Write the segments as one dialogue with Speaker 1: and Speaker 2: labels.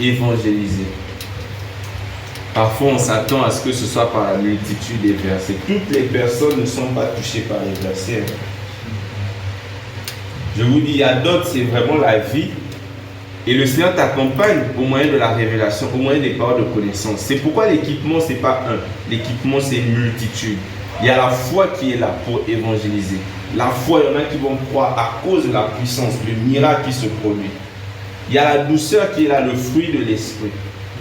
Speaker 1: évangéliser. Parfois, on s'attend à ce que ce soit par la multitude des versets. Toutes les personnes ne sont pas touchées par les versets. Je vous dis, il y a d'autres, c'est vraiment la vie. Et le Seigneur t'accompagne au moyen de la révélation, au moyen des paroles de connaissance. C'est pourquoi l'équipement, ce n'est pas un. L'équipement, c'est une multitude. Il y a la foi qui est là pour évangéliser. La foi, il y en a qui vont croire à cause de la puissance, du miracle qui se produit. Il y a la douceur qui est là, le fruit de l'esprit.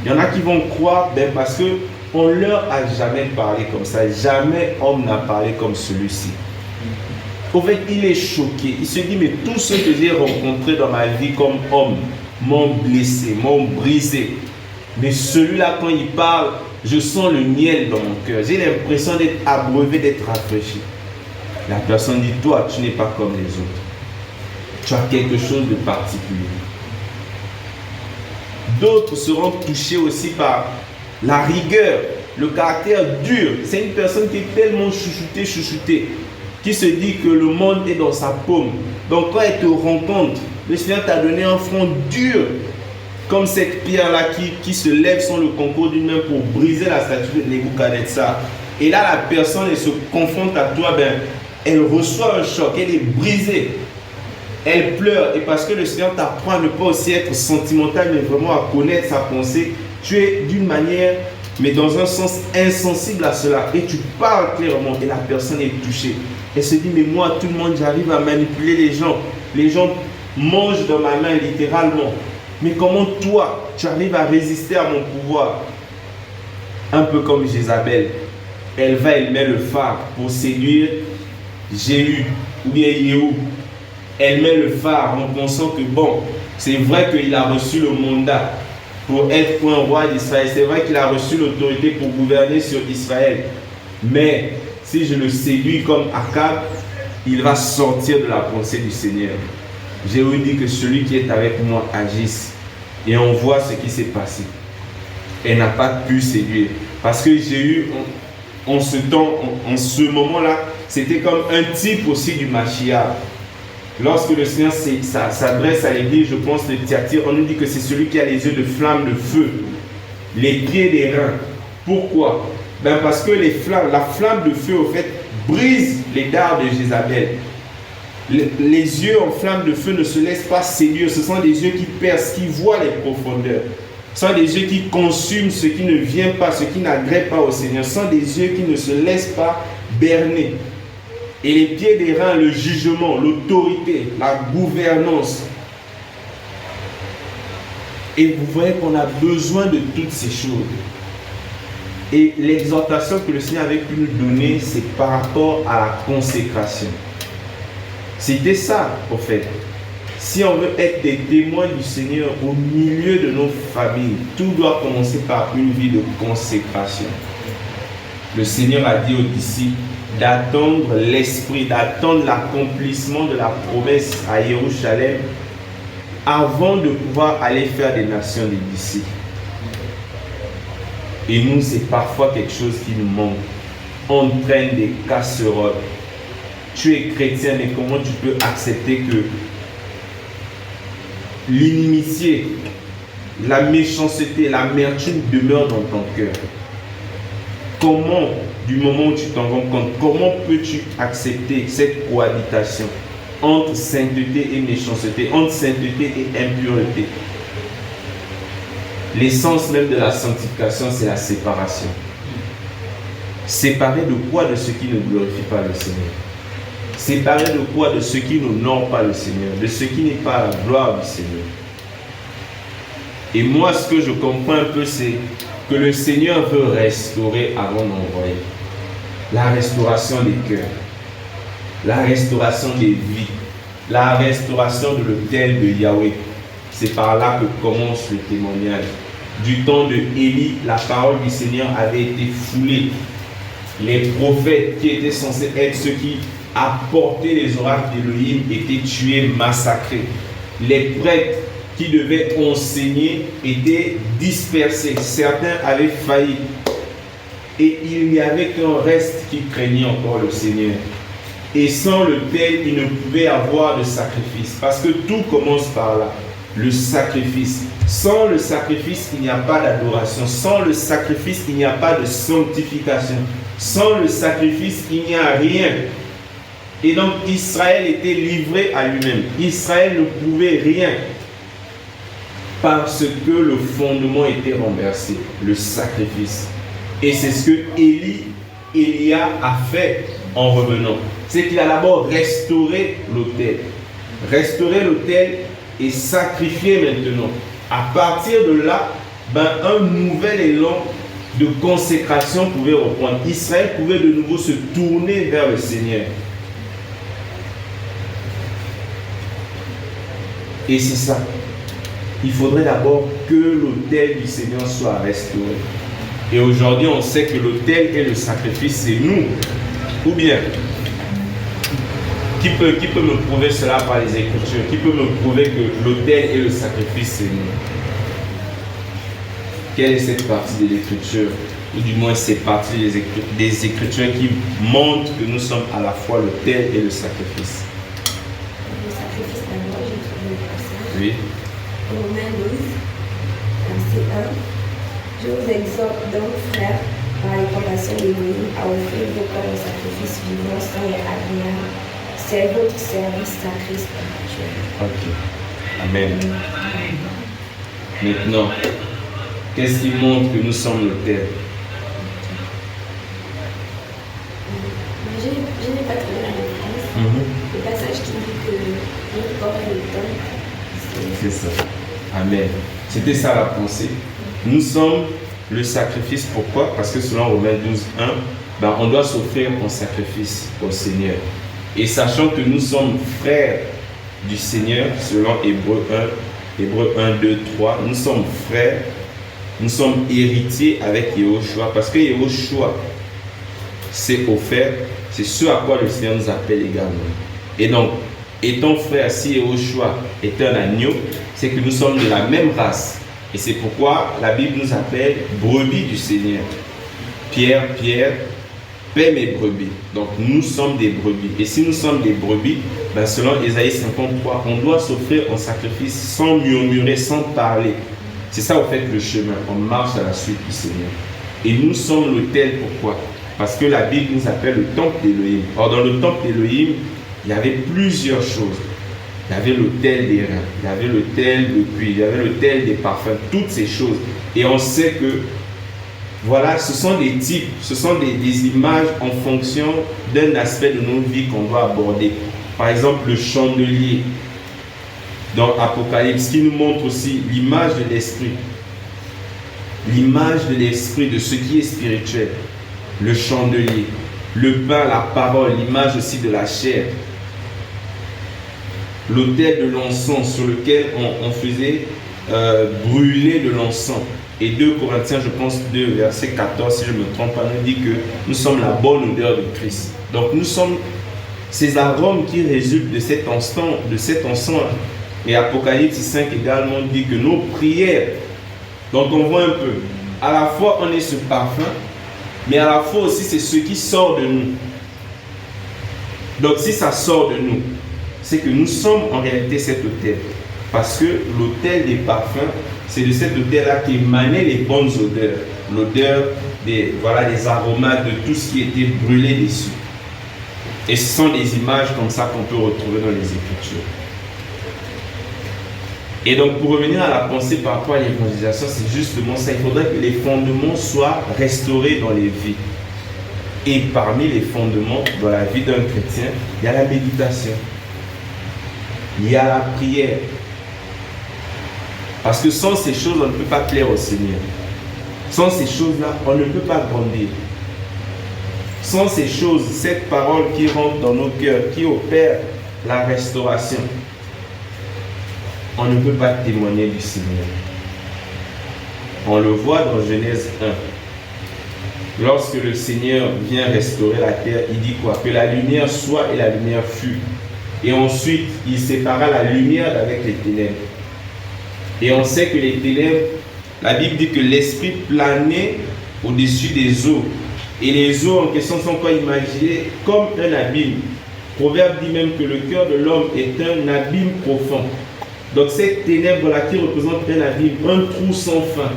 Speaker 1: Il y en a qui vont croire parce qu'on ne leur a jamais parlé comme ça. Jamais homme n'a parlé comme celui-ci. Au fait, il est choqué. Il se dit, mais tous ceux que j'ai rencontrés dans ma vie comme homme m'ont blessé, m'ont brisé. Mais celui-là, quand il parle, je sens le miel dans mon cœur. J'ai l'impression d'être abreuvé, d'être rafraîchi. La personne dit, toi, tu n'es pas comme les autres. Tu as quelque chose de particulier. D'autres seront touchés aussi par la rigueur, le caractère dur. C'est une personne qui est tellement chouchoutée, qui se dit que le monde est dans sa paume. Donc quand elle te rencontre, le Seigneur t'a donné un front dur, comme cette pierre-là qui se lève sans le concours d'une main pour briser la statue de Nebuchadnezzar. Et là, la personne, elle se confronte à toi, elle reçoit un choc, elle est brisée. Elle pleure, et parce que le Seigneur t'apprend à ne pas aussi être sentimental, mais vraiment à connaître sa pensée, tu es d'une manière, mais dans un sens insensible à cela, et tu parles clairement, et la personne est touchée. Elle se dit, mais moi, tout le monde, j'arrive à manipuler les gens mangent dans ma main littéralement, mais comment toi, tu arrives à résister à mon pouvoir? Un peu comme Jézabel, elle met le phare pour séduire Jéhu, ou bien Yéhou. Elle met le phare en pensant que bon, c'est vrai qu'il a reçu le mandat pour être un roi d'Israël. C'est vrai qu'il a reçu l'autorité pour gouverner sur Israël. Mais si je le séduis comme Akab, il va sortir de la pensée du Seigneur. Jéhu dit que celui qui est avec moi agisse. Et on voit ce qui s'est passé. Elle n'a pas pu séduire. Parce que Jéhu, en ce moment-là, c'était comme un type aussi du Mashiach. Lorsque le Seigneur s'adresse à l'église, je pense, de Thyatire, on nous dit que c'est celui qui a les yeux de flamme de feu, les pieds des reins. Pourquoi? Parce que la flamme de feu, au fait, brise les dards de Jézabel. Les yeux en flamme de feu ne se laissent pas séduire. Ce sont des yeux qui percent, qui voient les profondeurs. Ce sont des yeux qui consument ce qui ne vient pas, ce qui n'agrée pas au Seigneur. Ce sont des yeux qui ne se laissent pas berner. Et les pieds des reins, le jugement, l'autorité, la gouvernance. Et vous voyez qu'on a besoin de toutes ces choses. Et l'exhortation que le Seigneur avait pu nous donner, c'est par rapport à la consécration. C'était ça, au fait. Si on veut être des témoins du Seigneur au milieu de nos familles, tout doit commencer par une vie de consécration. Le Seigneur a dit aux disciples d'attendre l'Esprit, d'attendre l'accomplissement de la promesse à Jérusalem avant de pouvoir aller faire des nations des disciples. Et nous, c'est parfois quelque chose qui nous manque. On traîne des casseroles. Tu es chrétien, mais comment tu peux accepter que l'inimitié, la méchanceté, l'amertume demeure dans ton cœur? Comment, du moment où tu t'en rends compte, comment peux-tu accepter cette cohabitation entre sainteté et méchanceté, entre sainteté et impureté? L'essence même de la sanctification, c'est la séparation. Séparer de quoi? De ce qui ne glorifie pas le Seigneur. Séparer de quoi? De ce qui n'honore pas le Seigneur, de ce qui n'est pas la gloire du Seigneur. Et moi, ce que je comprends un peu, c'est que le Seigneur veut restaurer avant d'envoyer. La restauration des cœurs, la restauration des vies, la restauration de l'autel de Yahweh. C'est par là que commence le témoignage. Du temps de Élie, la parole du Seigneur avait été foulée. Les prophètes qui étaient censés être ceux qui apportaient les oracles d'Élohim étaient tués, massacrés. Les prêtres qui devaient enseigner étaient dispersés. Certains avaient failli. Et il n'y avait qu'un reste qui craignait encore le Seigneur. Et sans lequel il ne pouvait avoir de sacrifice. Parce que tout commence par là. le sacrifice. Sans le sacrifice, il n'y a pas d'adoration. Sans le sacrifice, il n'y a pas de sanctification. Sans le sacrifice, il n'y a rien. Et donc Israël était livré à lui-même. Israël ne pouvait rien parce que le fondement était renversé, le sacrifice. Et c'est ce que Élia a fait en revenant. C'est qu'il a d'abord restauré l'autel. Restaurer l'autel et sacrifier maintenant. À partir de là, un nouvel élan de consécration pouvait reprendre. Israël pouvait de nouveau se tourner vers le Seigneur. Et c'est ça. Il faudrait d'abord que l'autel du Seigneur soit restauré. Et aujourd'hui, on sait que l'autel et le sacrifice, c'est nous. Ou bien, qui peut me prouver cela par les Écritures? Qui peut me prouver que l'autel et le sacrifice, c'est nous? Quelle est cette partie de l'Écriture? Ou du moins, ces parties des Écritures qui montrent que nous sommes à la fois l'autel et le sacrifice?
Speaker 2: Le sacrifice, d'abord, j'ai trouvé le passage.
Speaker 1: Oui.
Speaker 2: Romains 12, verset 1. Je vous exhorte donc, frères, par les compassions d'Élohim, à offrir vos corps au sacrifice vivant, saint et agréable. C'est votre service sacré spirituel.
Speaker 1: Ok. Amen. Maintenant, qu'est-ce qui montre que nous sommes l'autel?
Speaker 2: Je n'ai pas trouvé la réponse. Le passage qui dit que notre corps est le temple.
Speaker 1: C'est ça. Amen. C'était ça la pensée. Nous sommes le sacrifice. Pourquoi? Parce que selon Romains 12, 1, on doit s'offrir en sacrifice au Seigneur. Et sachant que nous sommes frères du Seigneur, selon Hébreux 1, 2, 3, nous sommes frères, nous sommes héritiers avec Yehoshua. Parce que Yehoshua s'est offert, c'est ce à quoi le Seigneur nous appelle également. Et donc, étant frère, si Yehoshua est un agneau, c'est que nous sommes de la même race. Et c'est pourquoi la Bible nous appelle brebis du Seigneur. Pierre, paie mes brebis. Donc nous sommes des brebis. Et si nous sommes des brebis, selon Ésaïe 53, on doit s'offrir en sacrifice sans murmurer, sans parler. C'est ça au fait le chemin. On marche à la suite du Seigneur. Et nous sommes l'autel. Pourquoi? Parce que la Bible nous appelle le temple d'Élohim. Or dans le temple d'Élohim, il y avait plusieurs choses. Il y avait l'autel des reins, il y avait l'autel de cuir, il y avait l'autel des parfums, toutes ces choses. Et on sait que, voilà, ce sont des types, ce sont des images en fonction d'un aspect de nos vies qu'on doit aborder. Par exemple, le chandelier dans Apocalypse, qui nous montre aussi l'image de l'esprit. L'image de l'esprit, de ce qui est spirituel. Le chandelier, le pain, la parole, l'image aussi de la chair. L'autel de l'encens sur lequel on faisait brûler de l'encens. Et 2 Corinthiens, je pense, 2, verset 14, si je ne me trompe pas, nous dit que nous sommes la bonne odeur de Christ. Donc nous sommes ces arômes qui résultent de cet encens. Et Apocalypse 5 également dit que nos prières, donc on voit un peu, à la fois on est ce parfum, mais à la fois aussi c'est ce qui sort de nous. Donc si ça sort de nous, c'est que nous sommes en réalité cet autel. Parce que l'autel des parfums, c'est de cet autel-là qu'émanaient les bonnes odeurs. L'odeur des aromates, de tout ce qui était brûlé dessus. Et ce sont des images comme ça qu'on peut retrouver dans les Écritures. Et donc pour revenir à la pensée par rapport à l'évangélisation, c'est justement ça. Il faudrait que les fondements soient restaurés dans les vies. Et parmi les fondements dans la vie d'un chrétien, il y a la méditation. Il y a la prière. Parce que sans ces choses, on ne peut pas plaire au Seigneur. Sans ces choses-là, on ne peut pas grandir. Sans ces choses, cette parole qui rentre dans nos cœurs, qui opère la restauration, on ne peut pas témoigner du Seigneur. On le voit dans Genèse 1. Lorsque le Seigneur vient restaurer la terre, il dit quoi? Que la lumière soit et la lumière fut. Et ensuite, il sépara la lumière d'avec les ténèbres. Et on sait que les ténèbres, la Bible dit que l'esprit planait au-dessus des eaux. Et les eaux en question sont quoi imaginées comme un abîme. Proverbe dit même que le cœur de l'homme est un abîme profond. Donc cette ténèbre-là qui représente un abîme, un trou sans fin.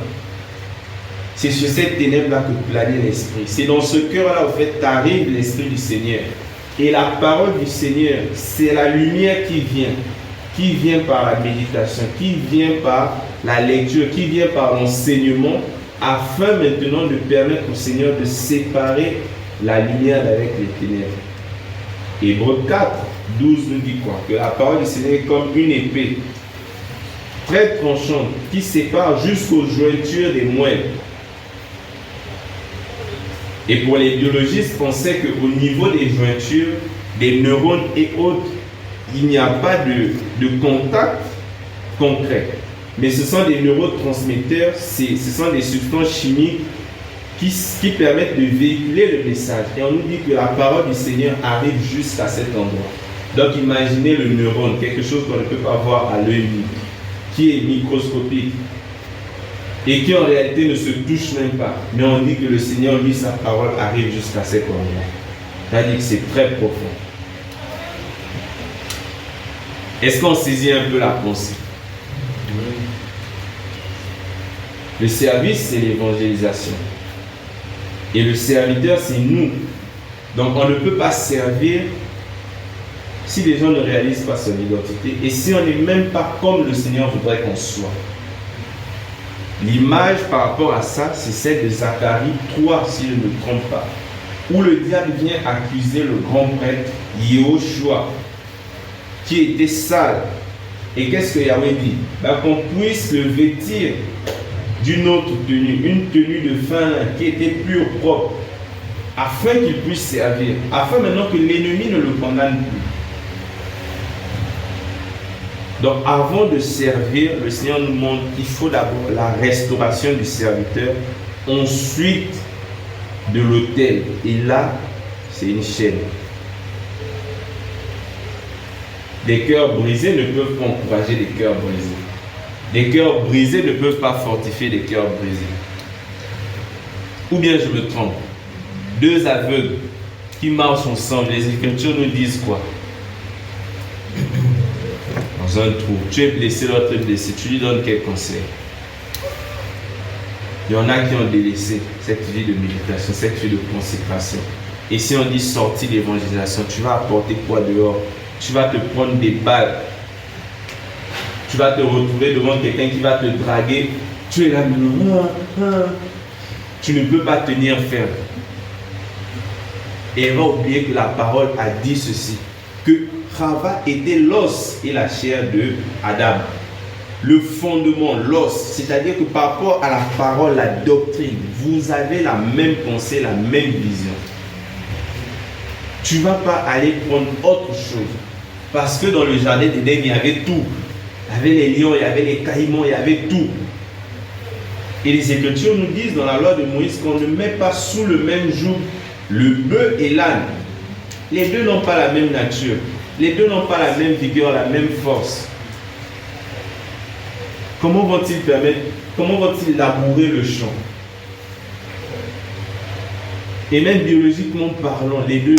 Speaker 1: C'est sur cette ténèbre-là que planait l'Esprit. C'est dans ce cœur-là, au fait, qu'arrive l'Esprit du Seigneur. Et la parole du Seigneur, c'est la lumière qui vient par la méditation, qui vient par la lecture, qui vient par l'enseignement, afin maintenant de permettre au Seigneur de séparer la lumière avec les ténèbres. Hébreux 4, 12 nous dit quoi? Que la parole du Seigneur est comme une épée très tranchante qui sépare jusqu'aux jointures des moelles. Et pour les biologistes, pensaient qu'au niveau des jointures, des neurones et autres, il n'y a pas de contact concret. Mais ce sont des neurotransmetteurs, ce sont des substances chimiques qui permettent de véhiculer le message. Et on nous dit que la parole du Seigneur arrive jusqu'à cet endroit. Donc imaginez le neurone, quelque chose qu'on ne peut pas voir à l'œil nu, qui est microscopique et qui en réalité ne se touche même pas. Mais on dit que le Seigneur, lui, sa parole arrive jusqu'à cet endroit. C'est-à-dire que c'est très profond. Est-ce qu'on saisit un peu la pensée? Le service, c'est l'évangélisation. Et le serviteur, c'est nous. Donc on ne peut pas servir si les gens ne réalisent pas son identité et si on n'est même pas comme le Seigneur voudrait qu'on soit. L'image par rapport à ça, c'est celle de Zacharie 3, si je ne me trompe pas, où le diable vient accuser le grand prêtre Yehoshua, qui était sale. Et qu'est-ce que Yahweh dit? Qu'on puisse le vêtir d'une autre tenue, une tenue de fin lin qui était pure, propre, afin qu'il puisse servir, afin maintenant que l'ennemi ne le condamne plus. Donc avant de servir, le Seigneur nous montre qu'il faut d'abord la restauration du serviteur, ensuite de l'autel. Et là, c'est une chaîne. Des cœurs brisés ne peuvent pas encourager des cœurs brisés. Des cœurs brisés ne peuvent pas fortifier des cœurs brisés. Ou bien je me trompe. Deux aveugles qui marchent ensemble, les Écritures nous disent quoi? Dans un trou, tu es blessé, l'autre est blessé, tu lui donnes quel conseil? Il y en a qui ont délaissé cette vie de méditation, cette vie de consécration. Et si on dit sortie d'évangélisation, tu vas apporter quoi dehors? Tu vas te prendre des balles. Tu vas te retrouver devant quelqu'un qui va te draguer. Tu es là, tu ne peux pas tenir ferme. Et elle va oublier que la parole a dit ceci, que Chava était l'os et la chair de Adam. Le fondement, l'os, c'est-à-dire que par rapport à la parole, la doctrine, vous avez la même pensée, la même vision. Tu ne vas pas aller prendre autre chose. Parce que dans le jardin d'Éden, il y avait tout. Il y avait les lions, il y avait les caïmans, il y avait tout. Et les Écritures nous disent dans la loi de Moïse qu'on ne met pas sous le même joug le bœuf et l'âne. Les deux n'ont pas la même nature. Les deux n'ont pas la même vigueur, la même force. Comment vont-ils labourer le champ? Et même biologiquement parlant, les deux,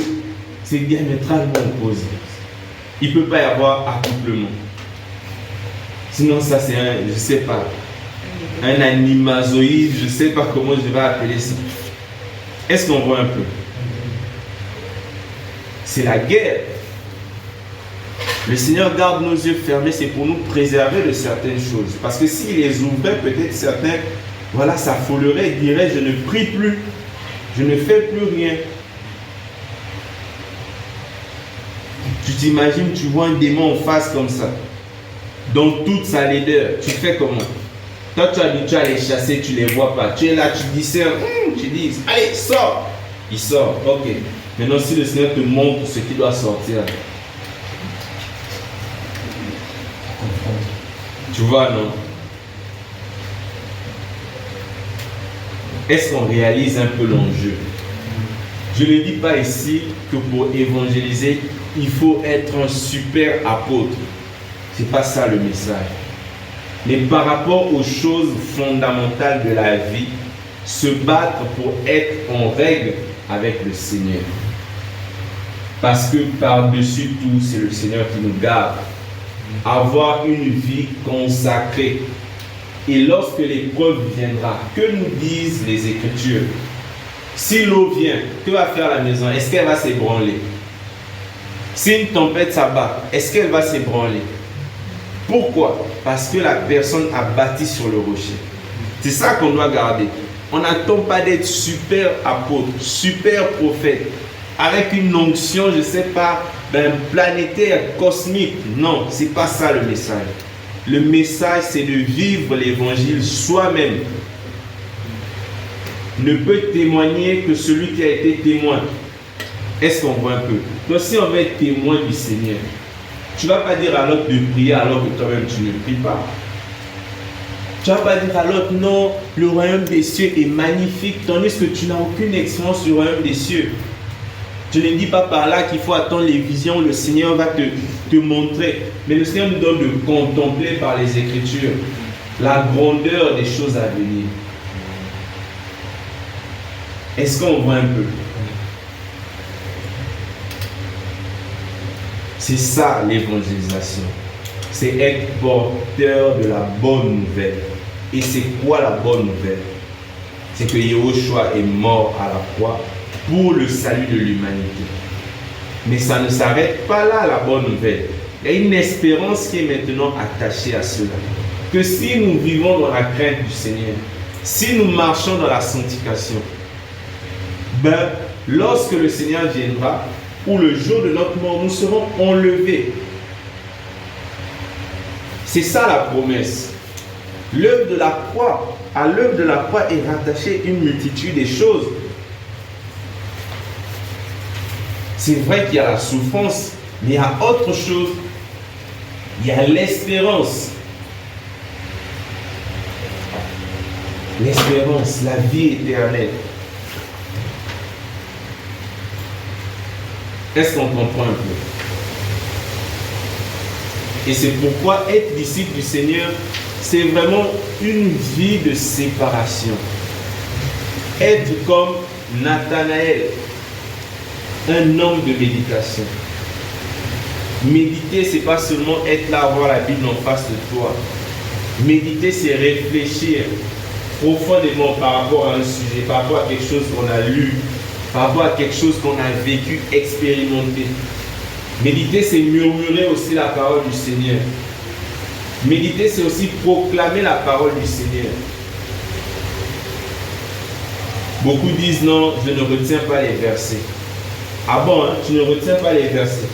Speaker 1: c'est diamétralement opposé. Il ne peut pas y avoir accouplement. Sinon, ça c'est un, je ne sais pas, un animazoïde, je ne sais pas comment je vais appeler ça. Est-ce qu'on voit un peu? C'est la guerre. Le Seigneur garde nos yeux fermés, c'est pour nous préserver de certaines choses. Parce que s'il les ouvrait, peut-être certains, voilà, s'affoleraient, diraient, je ne prie plus, je ne fais plus rien. Tu t'imagines, tu vois un démon en face comme ça, dans toute sa laideur, tu fais comment? Toi, tu es habitué à les chasser, tu ne les vois pas. Tu es là, tu discernes, tu dis, allez, sors. Il sort, ok. Maintenant, si le Seigneur te montre ce qui doit sortir, tu vois, non? Est-ce qu'on réalise un peu l'enjeu? Je ne dis pas ici que pour évangéliser, il faut être un super apôtre. Ce n'est pas ça le message. Mais par rapport aux choses fondamentales de la vie, se battre pour être en règle avec le Seigneur. Parce que par-dessus tout, c'est le Seigneur qui nous garde. avoir une vie consacrée. Et lorsque l'épreuve viendra, que nous disent les Écritures? Si l'eau vient, que va faire la maison? Est-ce qu'elle va s'ébranler? Si une tempête s'abat, est-ce qu'elle va s'ébranler? Pourquoi? Parce que la personne a bâti sur le rocher. C'est ça qu'on doit garder. On n'attend pas d'être super apôtre, super prophète, avec une onction, je ne sais pas, planétaire, cosmique. Non, ce n'est pas ça le message. Le message, c'est de vivre l'évangile soi-même. Ne peut témoigner que celui qui a été témoin. Est-ce qu'on voit un peu? Donc si on veut être témoin du Seigneur, tu ne vas pas dire à l'autre de prier alors que toi-même tu ne pries pas. Tu ne vas pas dire à l'autre, non, le royaume des cieux est magnifique, tandis que tu n'as aucune expérience du royaume des cieux. Tu ne dis pas par là qu'il faut attendre les visions, le Seigneur va te montrer. Mais le Seigneur nous donne de contempler par les Écritures la grandeur des choses à venir. Est-ce qu'on voit un peu? C'est ça l'évangélisation. C'est être porteur de la bonne nouvelle. Et c'est quoi la bonne nouvelle? C'est que Yahushua est mort à la croix pour le salut de l'humanité. Mais ça ne s'arrête pas là, la bonne nouvelle. Il y a une espérance qui est maintenant attachée à cela. Que si nous vivons dans la crainte du Seigneur, si nous marchons dans la sanctification, lorsque le Seigneur viendra, ou le jour de notre mort, nous serons enlevés. C'est ça la promesse. L'œuvre de la croix, à l'œuvre de la croix est rattachée une multitude de choses. C'est vrai qu'il y a la souffrance, mais il y a autre chose. Il y a l'espérance. L'espérance, la vie éternelle. Est-ce qu'on comprend un peu? Et c'est pourquoi être disciple du Seigneur, c'est vraiment une vie de séparation. Être comme Nathanaël, un homme de méditation. Méditer, c'est pas seulement être là, avoir la Bible en face de toi. Méditer, c'est réfléchir profondément par rapport à un sujet, par rapport à quelque chose qu'on a lu, par rapport à quelque chose qu'on a vécu, expérimenté. Méditer, c'est murmurer aussi la parole du Seigneur. Méditer, c'est aussi proclamer la parole du Seigneur. Beaucoup disent non, je ne retiens pas les versets. Ah bon, hein, tu ne retiens pas les versets.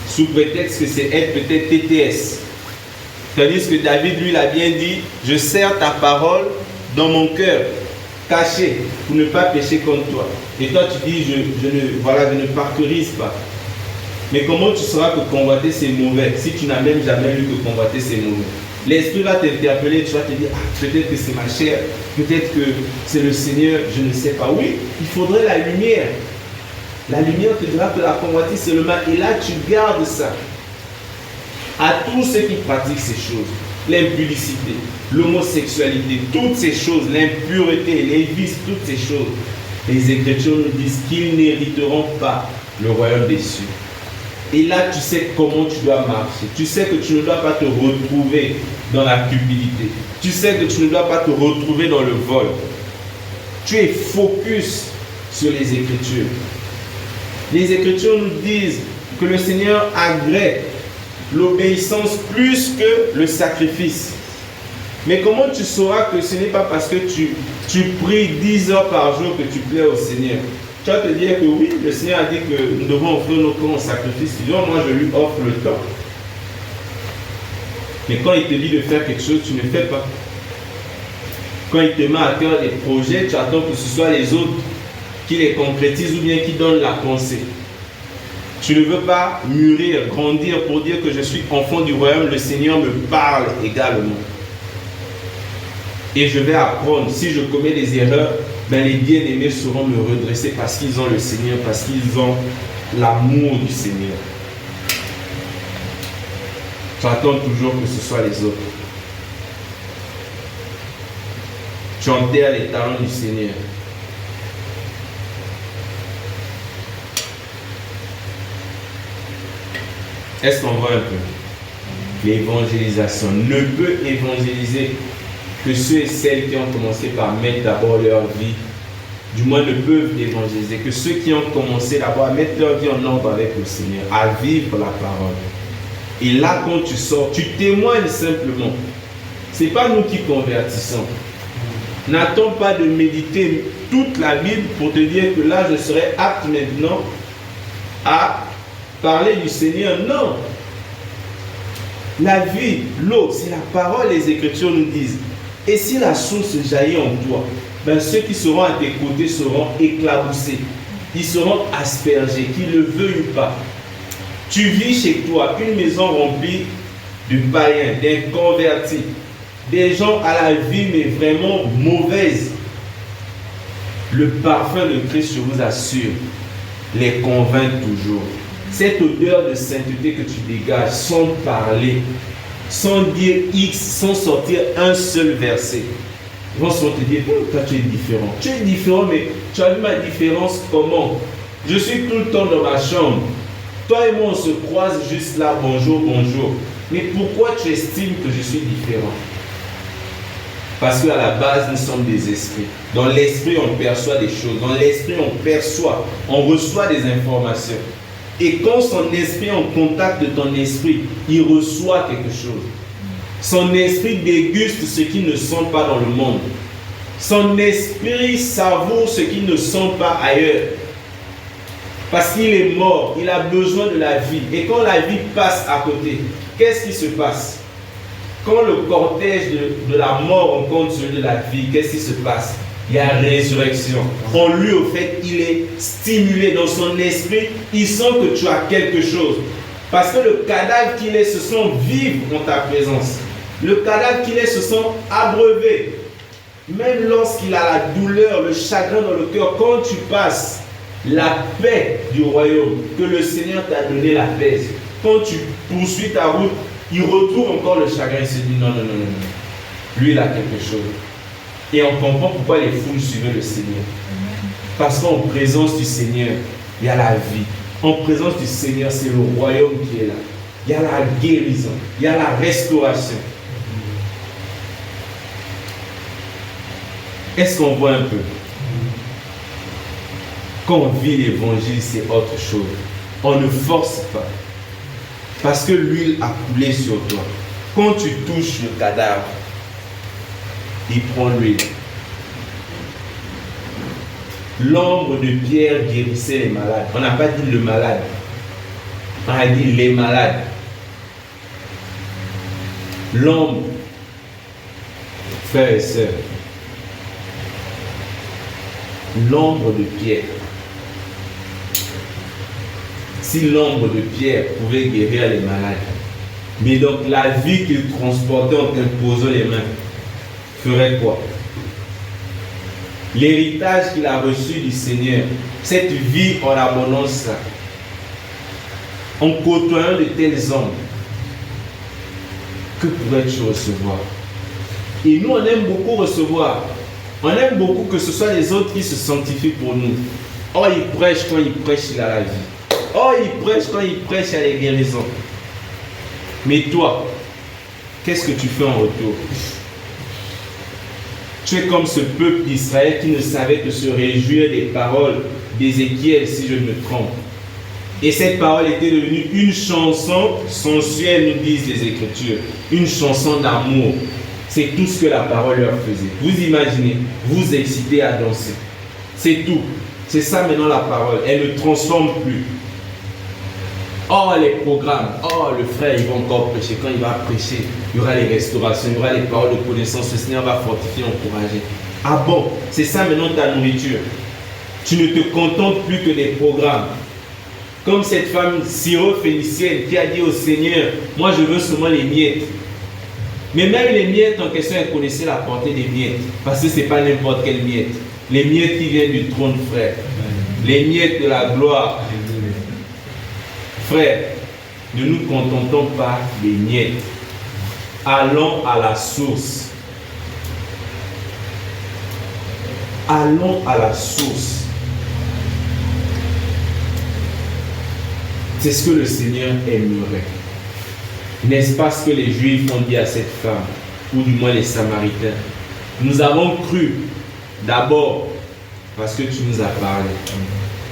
Speaker 1: Sous prétexte que c'est être peut-être TTS. Tandis que David, lui, l'a bien dit, je serre ta parole dans mon cœur, caché, pour ne pas pécher contre toi. Et toi, tu dis, je ne parcurise pas. Mais comment tu sauras que convoiter c'est mauvais si tu n'as même jamais lu que convoiter c'est mauvais? L'esprit va t'interpeller, tu vas te dire, ah, peut-être que c'est ma chair, peut-être que c'est le Seigneur, je ne sais pas. Oui, il faudrait la lumière. La lumière te dira que la convoitise c'est le mal. Et là, tu gardes ça. À tous ceux qui pratiquent ces choses, l'impudicité, l'homosexualité, toutes ces choses, l'impureté, les vices, toutes ces choses, les Écritures nous disent qu'ils n'hériteront pas le royaume des cieux. Et là, tu sais comment tu dois marcher. Tu sais que tu ne dois pas te retrouver dans la cupidité. Tu sais que tu ne dois pas te retrouver dans le vol. Tu es focus sur les Écritures. Les Écritures nous disent que le Seigneur agrée l'obéissance plus que le sacrifice. Mais comment tu sauras que ce n'est pas parce que tu pries 10 heures par jour que tu plais au Seigneur? Tu vas te dire que oui, le Seigneur a dit que nous devons offrir nos corps en sacrifice. Tu dis, oh, moi je lui offre le temps. Mais quand il te dit de faire quelque chose, tu ne fais pas. Quand il te met à cœur des projets, tu attends que ce soit les autres qui les concrétisent ou bien qui donnent la pensée. Tu ne veux pas mûrir, grandir pour dire que je suis enfant du royaume, le Seigneur me parle également. Et je vais apprendre. Si je commets des erreurs, les bien-aimés sauront me redresser parce qu'ils ont le Seigneur, parce qu'ils ont l'amour du Seigneur. Tu attends toujours que ce soit les autres. Tu enterres les talents du Seigneur. Est-ce qu'on voit un peu? l'évangélisation ne peut évangéliser que ceux et celles qui ont commencé par mettre d'abord leur vie, du moins ne peuvent évangéliser que ceux qui ont commencé d'abord à mettre leur vie en ordre avec le Seigneur, à vivre la parole. Et là, quand tu sors, tu témoignes simplement. Ce n'est pas nous qui convertissons. N'attends pas de méditer toute la Bible pour te dire que là, je serai apte maintenant à parler du Seigneur. Non. La vie, l'eau, c'est la parole, les Écritures nous disent. Et si la source jaillit en toi, ben ceux qui seront à tes côtés seront éclaboussés. Ils seront aspergés, qu'ils le veuillent ou pas. Tu vis chez toi une maison remplie de païens, d'inconvertis, des gens à la vie mais vraiment mauvaises. Le parfum de Christ, je vous assure, les convainc toujours. Cette odeur de sainteté que tu dégages sans parler, sans dire X, sans sortir un seul verset, ils vont se te dire, toi tu es différent. Tu es différent, mais tu as vu ma différence comment? Je suis tout le temps dans ma chambre. Toi et moi, on se croise juste là, bonjour, bonjour. Mais pourquoi tu estimes que je suis différent? Parce qu'à la base, nous sommes des esprits. Dans l'esprit, on perçoit des choses. Dans l'esprit, on perçoit, on reçoit des informations. Et quand son esprit est en contact de ton esprit, il reçoit quelque chose. Son esprit déguste ce qui ne sent pas dans le monde. Son esprit savoure ce qui ne sent pas ailleurs. Parce qu'il est mort, il a besoin de la vie. Et quand la vie passe à côté, qu'est-ce qui se passe? Quand le cortège de la mort rencontre celui de la vie, qu'est-ce qui se passe? Il y a résurrection. En lui, au fait, il est stimulé dans son esprit. Il sent que tu as quelque chose. Parce que le cadavre qu'il est se sent vivre en ta présence. Le cadavre qu'il est se sent abreuvé. Même lorsqu'il a la douleur, le chagrin dans le cœur, quand tu passes, la paix du royaume, que le Seigneur t'a donné la paix. Quand tu poursuis ta route, il retrouve encore le chagrin. Il se dit non, non, non, non. Lui, il a quelque chose. Et on comprend pourquoi les foules suivaient le Seigneur. Parce qu'en présence du Seigneur, il y a la vie. En présence du Seigneur, c'est le royaume qui est là. Il y a la guérison. Il y a la restauration. Est-ce qu'on voit un peu? Quand on vit l'évangile, c'est autre chose. On ne force pas. Parce que l'huile a coulé sur toi. Quand tu touches le cadavre, il prend l'huile. L'ombre de Pierre guérissait les malades. On n'a pas dit le malade. On a dit les malades. L'ombre, frères et sœurs, l'ombre de Pierre. Si l'ombre de Pierre pouvait guérir les malades, mais donc la vie qu'il transportait en t'imposant les mains, ferait quoi? L'héritage qu'il a reçu du Seigneur, cette vie en abondance, en côtoyant de tels hommes, que pourrais-tu recevoir? Et nous, on aime beaucoup recevoir. On aime beaucoup que ce soit les autres qui se sanctifient pour nous. Oh, il prêche, quand il prêche, il a la vie. Oh, il prêche, quand il prêche, il a les guérisons. Mais toi, qu'est-ce que tu fais en retour? Tu es comme ce peuple d'Israël qui ne savait que se réjouir des paroles d'Ézéchiel, si je me trompe. Et cette parole était devenue une chanson sensuelle, nous disent les Écritures. Une chanson d'amour. C'est tout ce que la parole leur faisait. Vous imaginez, vous excitez à danser. C'est tout. C'est ça maintenant la parole. Elle ne transforme plus. Oh, les programmes. Oh, le frère, il va encore prêcher. Quand il va prêcher, il y aura les restaurations, il y aura les paroles de connaissance. Le Seigneur va fortifier, encourager. Ah bon, c'est ça maintenant ta nourriture. Tu ne te contentes plus que des programmes. Comme cette femme syro-phénicienne qui a dit au Seigneur, moi je veux seulement les miettes. Mais même les miettes en question, elle connaissait la portée des miettes. Parce que ce n'est pas n'importe quelle miette. Les miettes qui viennent du trône, frère. Les miettes de la gloire. Frère, ne nous contentons pas des miettes. Allons à la source. Allons à la source. C'est ce que le Seigneur aimerait. N'est-ce pas ce que les Juifs ont dit à cette femme, ou du moins les Samaritains? Nous avons cru d'abord parce que tu nous as parlé.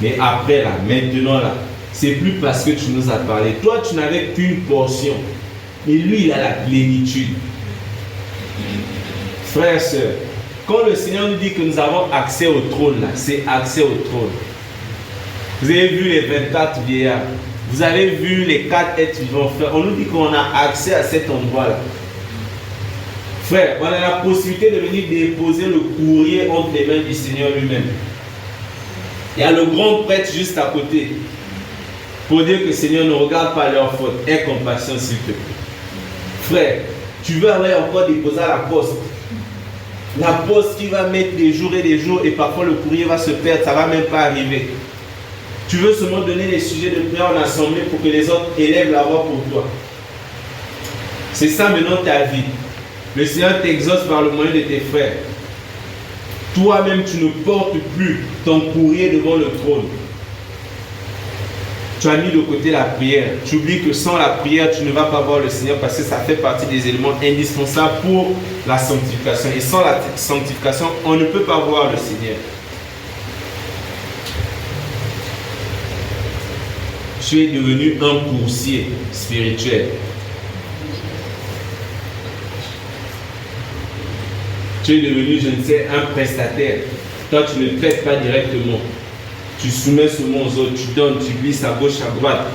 Speaker 1: Mais après là, maintenant là, c'est plus parce que tu nous as parlé. Toi, tu n'avais qu'une portion. Et lui, il a la plénitude. Frères et sœurs, quand le Seigneur nous dit que nous avons accès au trône là, c'est accès au trône. Vous avez vu les 24 vieillards. Vous avez vu les 4 êtres vivants. Frère, on nous dit qu'on a accès à cet endroit-là. Frère, on a la possibilité de venir déposer le courrier entre les mains du Seigneur lui-même. Il y a le grand prêtre juste à côté. Pour dire que Seigneur, ne regarde pas leurs fautes. Aie compassion s'il te plaît. Frère, tu veux aller encore déposer à la poste. La poste qui va mettre des jours et parfois le courrier va se perdre, ça ne va même pas arriver. Tu veux seulement donner les sujets de prière en assemblée pour que les autres élèvent la voix pour toi. C'est ça maintenant ta vie. Le Seigneur t'exauce par le moyen de tes frères. Toi-même, tu ne portes plus ton courrier devant le trône. Tu as mis de côté la prière. Tu oublies que sans la prière, tu ne vas pas voir le Seigneur parce que ça fait partie des éléments indispensables pour la sanctification. Et sans la sanctification, on ne peut pas voir le Seigneur. Tu es devenu un coursier spirituel. Tu es devenu, je ne sais, un prestataire. Toi, tu ne traites pas directement. Tu soumets seulement aux autres, tu donnes, tu glisses à gauche, à droite.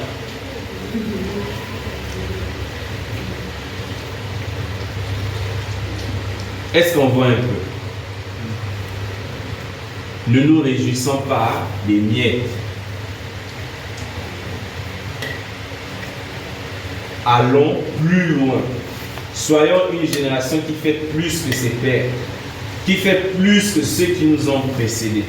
Speaker 1: Est-ce qu'on voit un peu? Ne nous réjouissons pas des miettes. Allons plus loin. Soyons une génération qui fait plus que ses pères, qui fait plus que ceux qui nous ont précédés.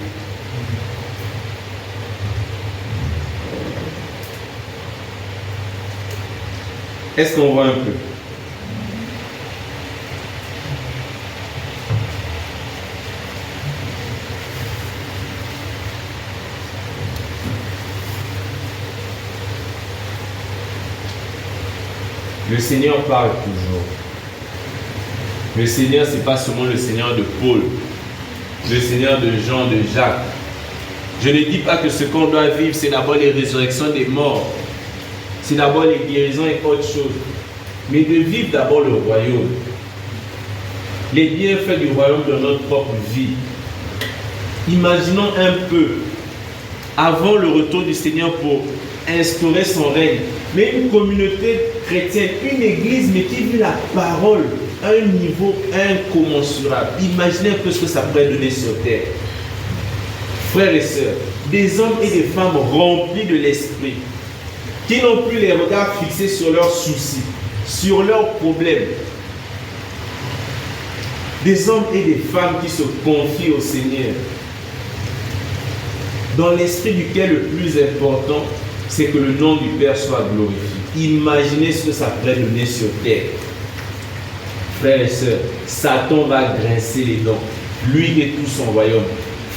Speaker 1: Est-ce qu'on voit un peu? Le Seigneur parle toujours. Le Seigneur, ce n'est pas seulement le Seigneur de Paul, le Seigneur de Jean, de Jacques. Je ne dis pas que ce qu'on doit vivre, c'est d'abord les résurrections des morts. C'est d'abord les guérisons et autre chose. Mais de vivre d'abord le royaume. Les bienfaits du royaume dans notre propre vie. Imaginons un peu, avant le retour du Seigneur pour instaurer son règne, mais une communauté chrétienne, une église, mais qui vit la parole à un niveau incommensurable. Imaginez un peu ce que ça pourrait donner sur terre. Frères et sœurs, des hommes et des femmes remplis de l'esprit, qui n'ont plus les regards fixés sur leurs soucis, sur leurs problèmes. Des hommes et des femmes qui se confient au Seigneur, dans l'esprit duquel le plus important, c'est que le nom du Père soit glorifié. Imaginez ce que ça pourrait donner sur terre. Frères et sœurs, Satan va grincer les dents, lui et tout son royaume.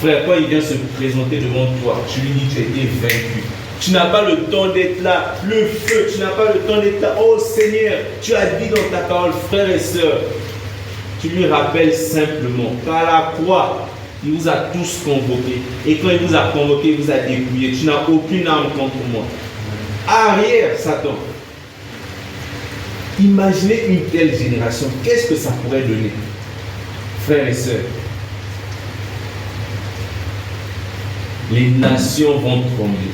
Speaker 1: Frère, quand il vient se présenter devant toi, tu lui dis que tu as été vaincu. Tu n'as pas le temps d'être là, le feu, tu n'as pas le temps d'être là. Oh Seigneur, tu as dit dans ta parole, frères et sœurs, tu lui rappelles simplement qu'à la croix, il vous a tous convoqués. Et quand il vous a convoqué, il vous a dépouillé. Tu n'as aucune arme contre moi. Arrière, Satan. Imaginez une telle génération. Qu'est-ce que ça pourrait donner? Frères et sœurs, les nations vont trembler.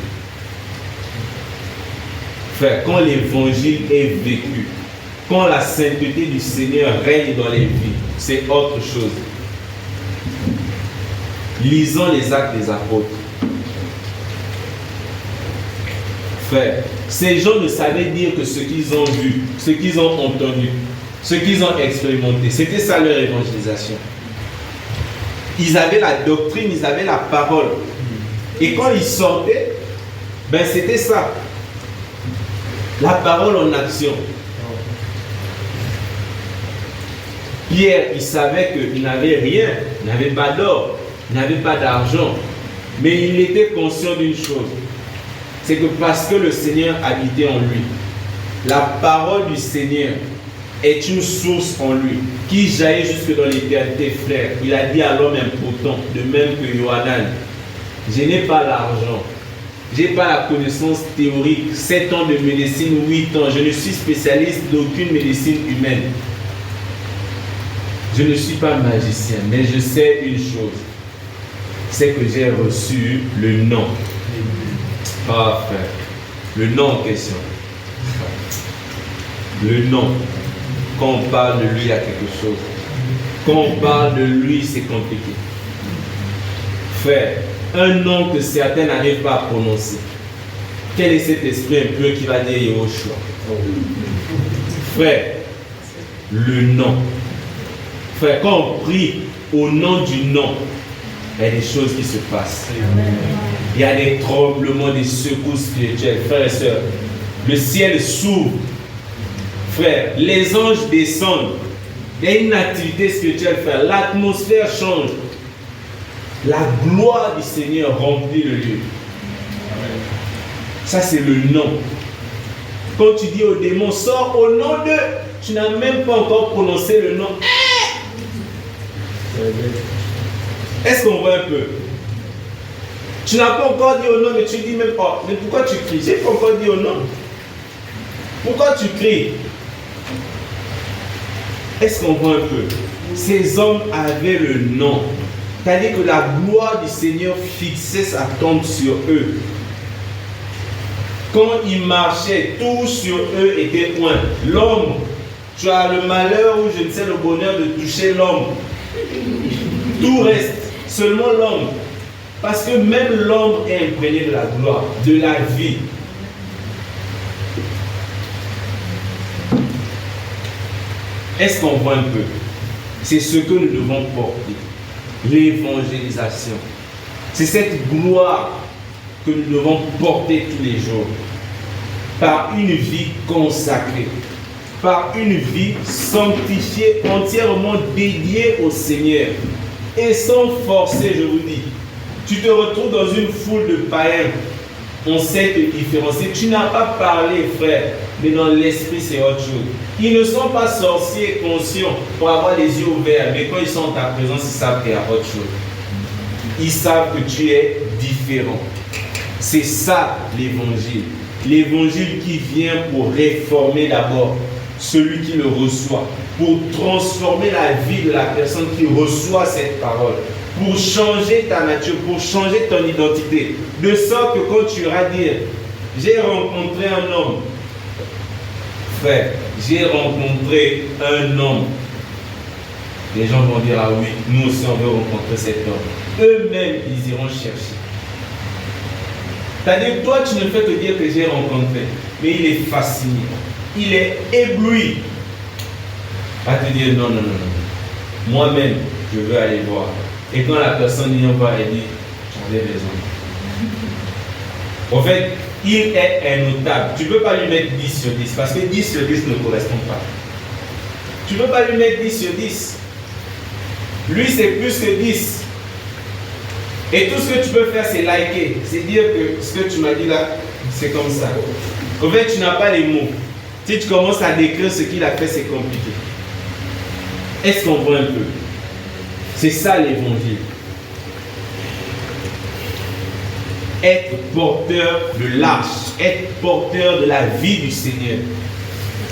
Speaker 1: Frère, quand l'évangile est vécu, quand la sainteté du Seigneur règne dans les vies, c'est autre chose. Lisons les actes des apôtres. Frère, ces gens ne savaient dire que ce qu'ils ont vu, ce qu'ils ont entendu, ce qu'ils ont expérimenté, c'était ça leur évangélisation. Ils avaient la doctrine, ils avaient la parole. Et quand ils sortaient, ben c'était ça. La parole en action. Pierre, il savait qu'il n'avait rien, il n'avait pas d'or, il n'avait pas d'argent. Mais il était conscient d'une chose. C'est que parce que le Seigneur habitait en lui, La parole du Seigneur est une source en lui qui jaillit jusque dans l'éternité, frère. Il a dit à l'homme impotent, de même que Yohanan, je n'ai pas l'argent, je n'ai pas la connaissance théorique, 7 ans de médecine, 8 ans, je ne suis spécialiste d'aucune médecine humaine. Je ne suis pas magicien, mais je sais une chose, c'est que j'ai reçu le nom. Ah frère, le nom en question. Le nom. Quand on parle de lui, il y a quelque chose. Quand on parle de lui, c'est compliqué. Frère, un nom que certains n'arrivent pas à prononcer. Quel est cet esprit impur qui va dire Yehoshua? Frère, le nom. Frère, quand on prie au nom du nom, il y a des choses qui se passent. Il y a des tremblements, des secousses spirituelles. Frères et sœurs, le ciel s'ouvre. Frère, les anges descendent. Il y a une activité spirituelle, frère. L'atmosphère change. La gloire du Seigneur remplit le lieu. Ça, c'est le nom. Quand tu dis au démon, sors au nom de, tu n'as même pas encore prononcé le nom. Est-ce qu'on voit un peu? Tu n'as pas encore dit au nom, mais tu dis même pas. Mais pourquoi tu cries? Je n'ai pas encore dit au nom. Pourquoi tu cries? Est-ce qu'on voit un peu? Ces hommes avaient le nom. C'est-à-dire que la gloire du Seigneur fixait sa tente sur eux. Quand ils marchaient, tout sur eux était loin. L'homme, tu as le malheur ou je ne sais le bonheur de toucher l'homme. Tout reste, seulement l'homme. Parce que même l'homme est imprégné de la gloire, de la vie. Est-ce qu'on voit un peu? C'est ce que nous devons porter. L'évangélisation. C'est cette gloire que nous devons porter tous les jours. Par une vie consacrée. Par une vie sanctifiée, entièrement dédiée au Seigneur. Et sans forcer, je vous dis. Tu te retrouves dans une foule de païens. On sait te différencier. Tu n'as pas parlé, frère, mais dans l'esprit, c'est autre chose. Ils ne sont pas sorciers conscients pour avoir les yeux ouverts, mais quand ils sont en ta présence, ils savent qu'il y a autre chose. Ils savent que tu es différent. C'est ça l'évangile. L'évangile qui vient pour réformer d'abord celui qui le reçoit, pour transformer la vie de la personne qui reçoit cette parole, pour changer ta nature, pour changer ton identité, de sorte que quand tu iras dire, j'ai rencontré un homme, frère, j'ai rencontré un homme, les gens vont dire, ah oui, nous aussi on veut rencontrer cet homme. Eux-mêmes, ils iront chercher. C'est-à-dire, toi, tu ne fais que dire que j'ai rencontré, mais il est fasciné, il est ébloui. À te dire, non, non, non, non. Moi-même, je veux aller voir. Et quand la personne y va, elle dit, j'avais raison. En fait, il est innotable. Tu ne peux pas lui mettre 10 sur 10, parce que 10 sur 10 ne correspond pas. Tu ne peux pas lui mettre 10 sur 10. Lui, c'est plus que 10. Et tout ce que tu peux faire, c'est liker. C'est dire que ce que tu m'as dit là, c'est comme ça. En fait, tu n'as pas les mots. Si tu commences à décrire ce qu'il a fait, c'est compliqué. Est-ce qu'on voit un peu? C'est ça l'évangile. Être porteur de l'arche, être porteur de la vie du Seigneur,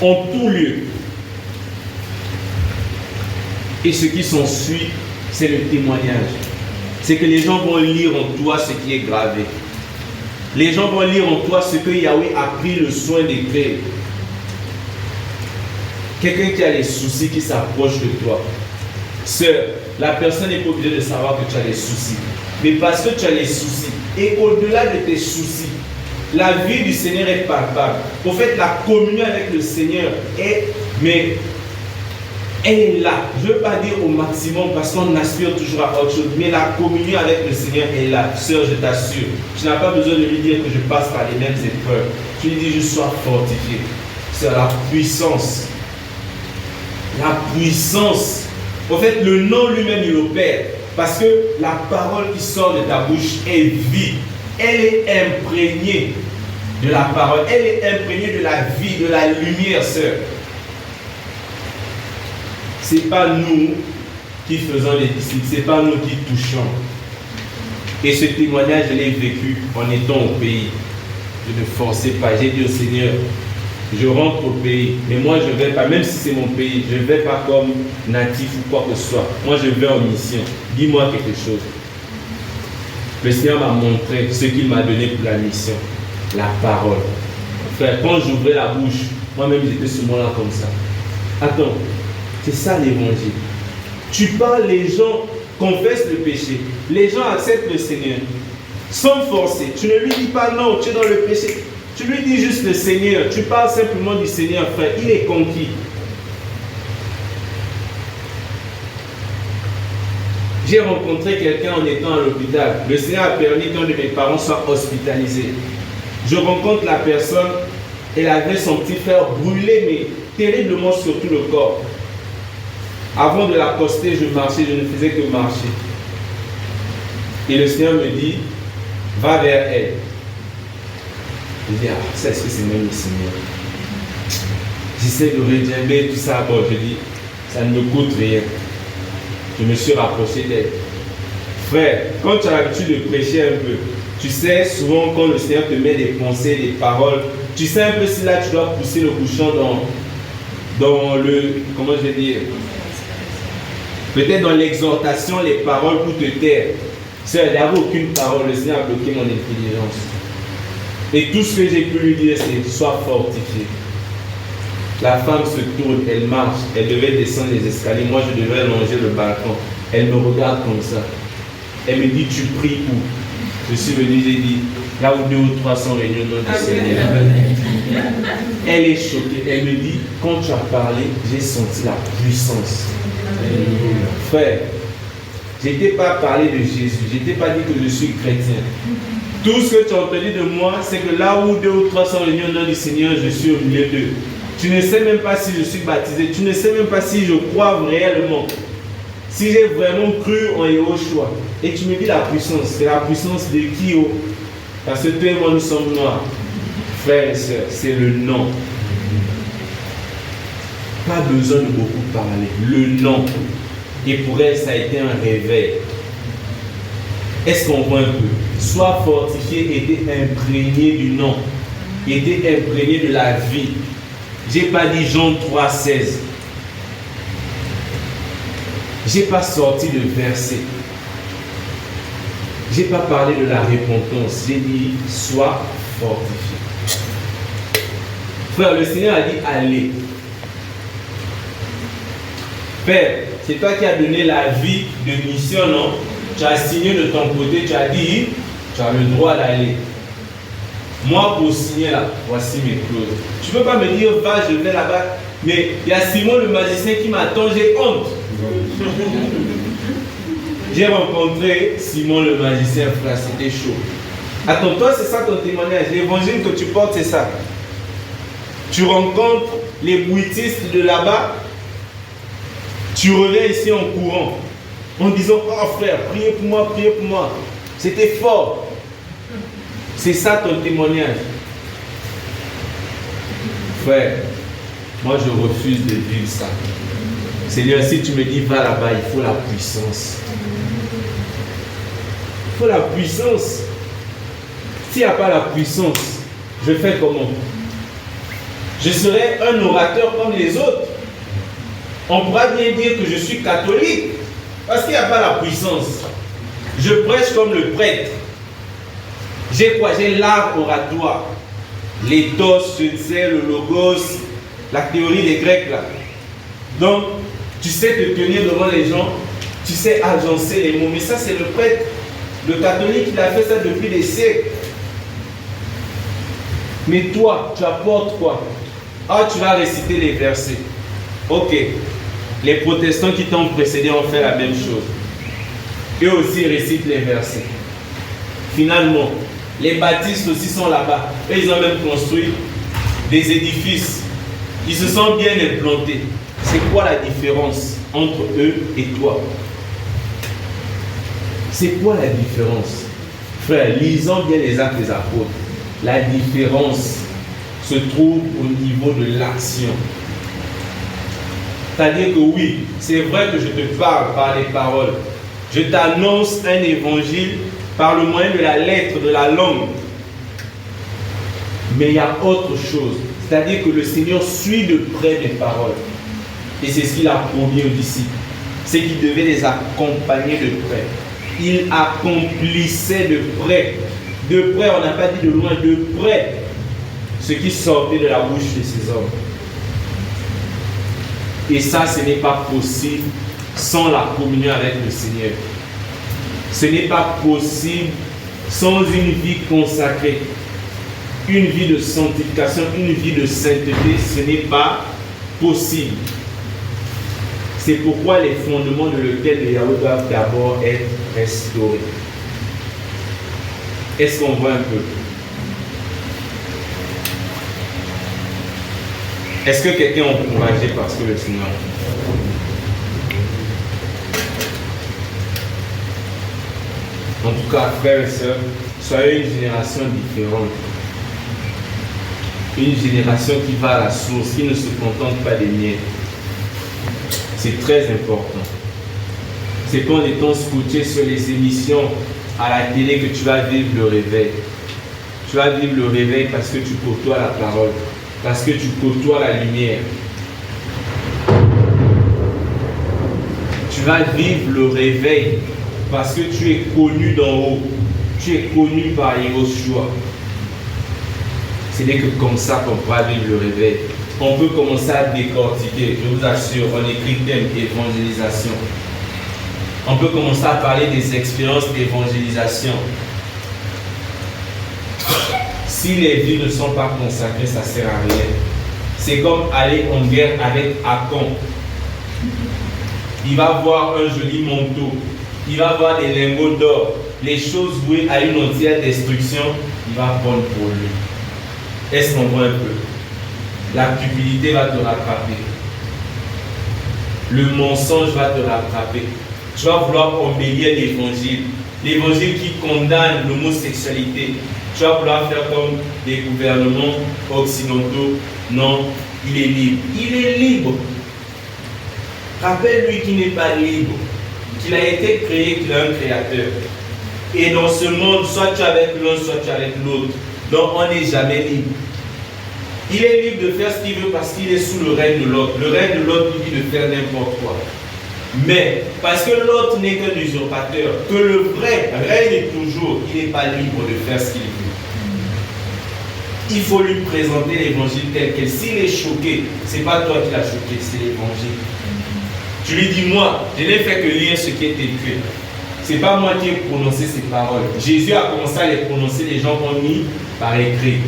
Speaker 1: en tout lieu. Et ce qui s'ensuit, c'est le témoignage. C'est que les gens vont lire en toi ce qui est gravé. Les gens vont lire en toi ce que Yahweh a pris le soin d'écrire. Quelqu'un qui a les soucis qui s'approche de toi. Sœur, la personne n'est pas obligée de savoir que tu as les soucis. Mais parce que tu as les soucis, et au-delà de tes soucis, la vie du Seigneur est palpable. En fait, la communion avec le Seigneur est, mais elle est là. Je ne veux pas dire au maximum parce qu'on aspire toujours à autre chose, mais la communion avec le Seigneur est là. Sœur, je t'assure, tu n'as pas besoin de lui dire que je passe par les mêmes épreuves. Tu lui dis, je sois fortifié. C'est la puissance. La puissance. En fait, le nom lui-même, il opère. Parce que la parole qui sort de ta bouche est vie. Elle est imprégnée. de la parole. Elle est imprégnée de la vie, de la lumière, sœur. Ce n'est pas nous qui faisons les disciples, ce n'est pas nous qui touchons. Et ce témoignage, je l'ai vécu en étant au pays. Je ne forçais pas. J'ai dit au Seigneur, je rentre au pays, mais moi je ne vais pas, même si c'est mon pays, je ne vais pas comme natif ou quoi que ce soit. Moi je vais en mission. Dis-moi quelque chose. Le Seigneur m'a montré ce qu'il m'a donné pour la mission. La parole. Frère, quand j'ouvrais la bouche, moi-même j'étais ce moment-là comme ça. Attends, c'est ça l'évangile. Tu parles, les gens confessent le péché. Les gens acceptent le Seigneur. Sans forcer. Tu ne lui dis pas non, tu es dans le péché. Tu lui dis juste le Seigneur. Tu parles simplement du Seigneur, frère. Il est conquis. J'ai rencontré quelqu'un en étant à l'hôpital. Le Seigneur a permis qu'un de mes parents soit hospitalisé. Je rencontre la personne. Elle avait son petit frère brûlé, mais terriblement sur tout le corps. Avant de l'accoster, je marchais, je ne faisais que marcher. Et le Seigneur me dit, va vers elle. Je dis, ça, est-ce que c'est même le Seigneur? J'essaie de redimber tout ça. Bon, je dis, ça ne me coûte rien. Je me suis rapproché d'elle. Frère, quand tu as l'habitude de prêcher un peu, tu sais souvent quand le Seigneur te met des pensées, des paroles, tu sais un peu si là tu dois pousser le bouchon dans le, comment je vais dire, peut-être dans l'exhortation, les paroles pour te taire. Sœur, il n'y avait aucune parole, le Seigneur a bloqué mon intelligence. Et tout ce que j'ai pu lui dire, c'est sois fortifié. La femme se tourne, elle marche, elle devait descendre les escaliers. Moi, je devais longer le balcon. Elle me regarde comme ça. Elle me dit, tu pries où? Je suis venu, j'ai dit, là où 2 ou 3 sont réunis au nom du Seigneur. Elle est choquée. Elle me dit, quand tu as parlé, j'ai senti la puissance. Frère, je n'étais pas parlé de Jésus. Je n'étais pas dit que je suis chrétien. Tout ce que tu as entendu de moi, c'est que là où 2 ou 3 sont réunis au nom du Seigneur, je suis au milieu d'eux. Tu ne sais même pas si je suis baptisé. Tu ne sais même pas si je crois réellement. Si j'ai vraiment cru en Yahushua. Et tu me dis la puissance. C'est la puissance de qui? Parce que toi et moi, nous sommes noirs. Frères et sœurs, c'est le nom. Pas besoin de beaucoup parler. Le nom. Et pour elle, ça a été un réveil. Est-ce qu'on voit un peu? Sois fortifié, était imprégné du nom. Était imprégné de la vie. J'ai pas dit Jean 3,16. J'ai pas sorti de verset. J'ai pas parlé de la repentance. J'ai dit sois fortifié. Frère, le Seigneur a dit allez. Père, c'est toi qui as donné la vie de mission, non? Tu as signé de ton côté, tu as dit, tu as le droit d'aller. Moi, pour signer là, voici mes clauses. Tu ne peux pas me dire, va, je vais là-bas. Mais il y a Simon le magicien qui m'attend, j'ai honte. J'ai rencontré Simon le magicien, frère, c'était chaud. Attends, toi, c'est ça ton témoignage. L'évangile que tu portes, c'est ça. Tu rencontres les bouddhistes de là-bas. Tu reviens ici en courant. En disant, oh frère, priez pour moi, priez pour moi. C'était fort. C'est ça ton témoignage. Frère, moi je refuse de vivre ça. Seigneur, si tu me dis va là-bas, il faut la puissance. Il faut la puissance. S'il n'y a pas la puissance, je fais comment? Je serai un orateur comme les autres. On pourra bien dire que je suis catholique. Parce qu'il n'y a pas la puissance. Je prêche comme le prêtre. J'ai quoi? J'ai l'art oratoire. L'éthos, je sais, le logos, la théorie des Grecs là. Donc, tu sais te tenir devant les gens, tu sais agencer les mots. Mais ça, c'est le prêtre. Le catholique, il a fait ça depuis des siècles. Mais toi, tu apportes quoi? Ah, tu vas réciter les versets. Ok. Les protestants qui t'ont précédé ont fait la même chose. Eux aussi récitent les versets. Finalement, les baptistes aussi sont là-bas. Et ils ont même construit des édifices. Ils se sont bien implantés. C'est quoi la différence entre eux et toi? C'est quoi la différence? Frère, lisons bien les Actes des Apôtres. La différence se trouve au niveau de l'action. C'est-à-dire que oui, c'est vrai que je te parle par les paroles. Je t'annonce un évangile par le moyen de la lettre, de la langue. Mais il y a autre chose. C'est-à-dire que le Seigneur suit de près mes paroles. Et c'est ce qu'il a promis aux disciples. C'est qu'il devait les accompagner de près. Il accomplissait de près. De près, on n'a pas dit de loin, de près. Ce qui sortait de la bouche de ces hommes. Et ça, ce n'est pas possible sans la communion avec le Seigneur. Ce n'est pas possible sans une vie consacrée. Une vie de sanctification, une vie de sainteté, ce n'est pas possible. C'est pourquoi les fondements de lequel les Yahweh doivent d'abord être restaurés. Est-ce qu'on voit un peu? Est-ce que quelqu'un est encouragé parce que le Seigneur? En tout cas, frères et sœurs, soyez une génération différente. Une génération qui va à la source, qui ne se contente pas des miettes. C'est très important. C'est pas en étant scotché sur les émissions à la télé que tu vas vivre le réveil. Tu vas vivre le réveil parce que tu côtoies la parole, parce que tu côtoies la lumière. Tu vas vivre le réveil parce que tu es connu d'en haut. Tu es connu par Yehoshua. Ce n'est que comme ça qu'on pourra vivre le réveil. On peut commencer à décortiquer, je vous assure, on écrit thème évangélisation. On peut commencer à parler des expériences d'évangélisation. Si les vies ne sont pas consacrées, ça ne sert à rien. C'est comme aller en guerre avec Akon. Il va voir un joli manteau. Il va voir des lingots d'or. Les choses vouées à une entière destruction, il va prendre pour lui. Est-ce qu'on voit un peu? La cupidité va te rattraper. Le mensonge va te rattraper. Tu vas vouloir embellir l'évangile. L'évangile qui condamne l'homosexualité. Tu vas vouloir faire comme les gouvernements occidentaux. Non, il est libre. Il est libre. Rappelle-lui qu'il n'est pas libre. Qu'il a été créé, qu'il est un créateur. Et dans ce monde, soit tu es avec l'un, soit tu es avec l'autre. Donc on n'est jamais libre. Il est libre de faire ce qu'il veut parce qu'il est sous le règne de l'autre. Le règne de l'autre lui dit de faire n'importe quoi. Mais parce que l'autre n'est qu'un usurpateur, que le vrai règne toujours, il n'est pas libre de faire ce qu'il veut. Il faut lui présenter l'évangile tel quel. S'il est choqué, ce n'est pas toi qui l'as choqué, c'est l'évangile. Tu lui dis, moi, je n'ai fait que lire ce qui est écrit. Ce n'est pas moi qui ai prononcé ces paroles. Jésus a commencé à les prononcer, les gens ont mis par écrit.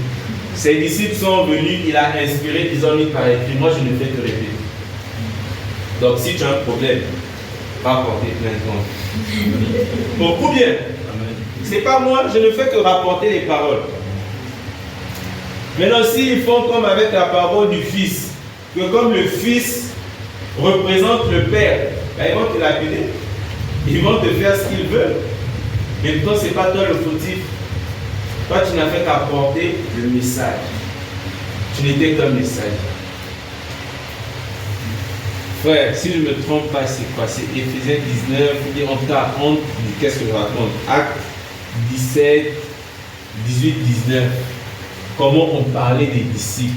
Speaker 1: Ses disciples sont venus, il a inspiré, ils ont mis par écrit. Moi, je ne fais que répéter. Donc, si tu as un problème, va porter plainte. Bon, ou bien, c'est pas moi, je ne fais que rapporter les paroles. Maintenant, s'ils font comme avec la parole du Fils, que comme le Fils représente le Père, ben, ils vont te lapider. Ils vont te faire ce qu'ils veulent. Mais toi, ce n'est pas toi le fautif. Toi, tu n'as fait qu'apporter le message. Tu n'étais qu'un message. Frère, si je ne me trompe pas, c'est quoi? C'est Éphésiens 19, en tout cas, qu'est-ce que je raconte? Actes 17, 18, 19. Comment on parlait des disciples.